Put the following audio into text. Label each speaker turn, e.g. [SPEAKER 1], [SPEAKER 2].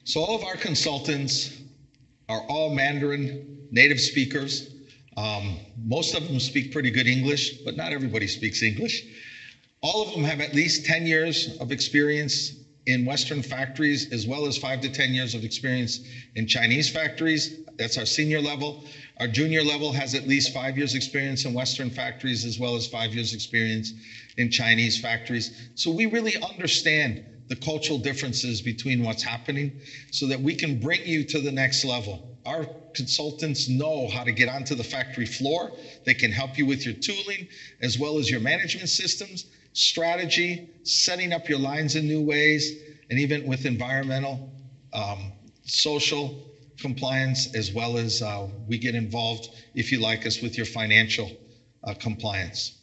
[SPEAKER 1] So all of our consultants are all Mandarin native speakers. Most of them speak pretty good English, but not everybody speaks English. All of them have at least 10 years of experience in Western factories, as well as 5 to 10 years of experience in Chinese factories. That's our senior level. Our junior level has at least 5 years experience in Western factories, as well as 5 years experience in Chinese factories. So we really understand the cultural differences between what's happening so that we can bring you to the next level. Our consultants know how to get onto the factory floor. They can help you with your tooling, as well as your management systems, strategy, setting up your lines in new ways, and even with environmental, social compliance, as well as we get involved, if you like us, with your financial compliance.